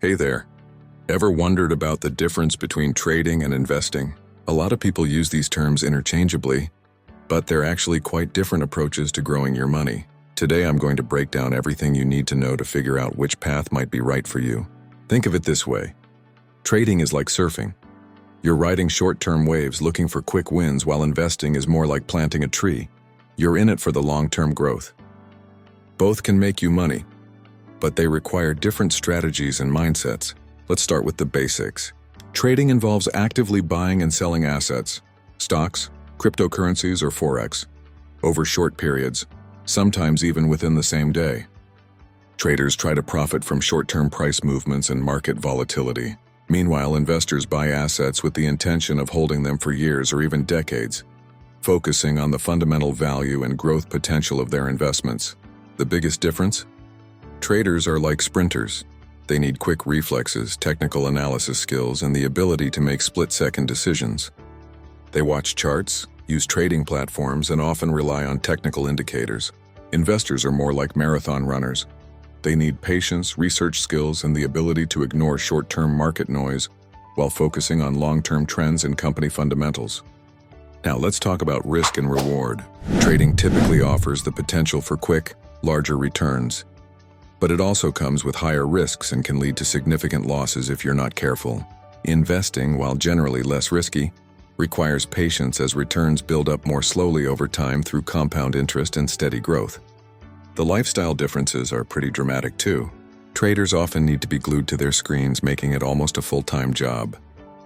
Hey there. Ever wondered about the difference between trading and investing? A lot of people use these terms interchangeably, but they're actually quite different approaches to growing your money. Today I'm going to break down everything you need to know to figure out which path might be right for you. Think of it this way. Trading is like surfing. You're riding short-term waves looking for quick wins, while investing is more like planting a tree. You're in it for the long-term growth. Both can make you money, but they require different strategies and mindsets. Let's start with the basics. Trading involves actively buying and selling assets, stocks, cryptocurrencies, or forex, over short periods, sometimes even within the same day. Traders try to profit from short-term price movements and market volatility. Meanwhile, investors buy assets with the intention of holding them for years or even decades, focusing on the fundamental value and growth potential of their investments. The biggest difference? Traders are like sprinters. They need quick reflexes, technical analysis skills, and the ability to make split-second decisions. They watch charts, use trading platforms, and often rely on technical indicators. Investors are more like marathon runners. They need patience, research skills, and the ability to ignore short-term market noise while focusing on long-term trends and company fundamentals. Now let's talk about risk and reward. Trading typically offers the potential for quick, larger returns, but it also comes with higher risks and can lead to significant losses if you're not careful. Investing, while generally less risky, requires patience as returns build up more slowly over time through compound interest and steady growth. The lifestyle differences are pretty dramatic too. Traders often need to be glued to their screens, making it almost a full-time job.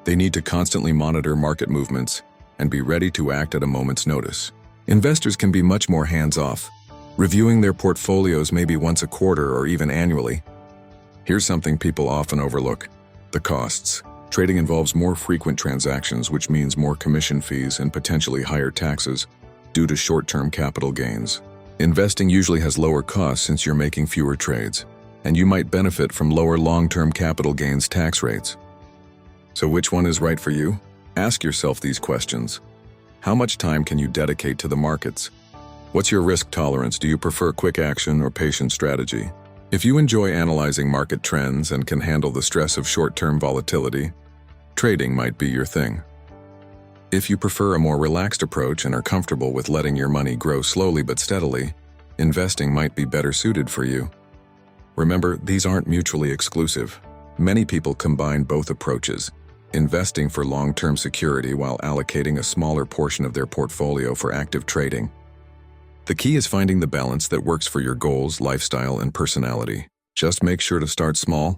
They need to constantly monitor market movements and be ready to act at a moment's notice. Investors can be much more hands-off, reviewing their portfolios maybe once a quarter or even annually. Here's something people often overlook: the costs. Trading involves more frequent transactions, which means more commission fees and potentially higher taxes due to short-term capital gains. Investing usually has lower costs since you're making fewer trades, and you might benefit from lower long-term capital gains tax rates. So which one is right for you? Ask yourself these questions. How much time can you dedicate to the markets? What's your risk tolerance? Do you prefer quick action or patient strategy? If you enjoy analyzing market trends and can handle the stress of short-term volatility, trading might be your thing. If you prefer a more relaxed approach and are comfortable with letting your money grow slowly but steadily, investing might be better suited for you. Remember, these aren't mutually exclusive. Many people combine both approaches, investing for long-term security while allocating a smaller portion of their portfolio for active trading. The key is finding the balance that works for your goals, lifestyle, and personality. Just make sure to start small,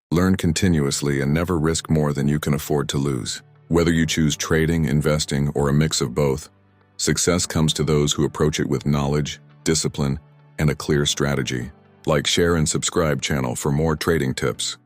learn continuously, and never risk more than you can afford to lose. Whether you choose trading, investing, or a mix of both, success comes to those who approach it with knowledge, discipline, and a clear strategy. Like, share, and subscribe channel for more trading tips.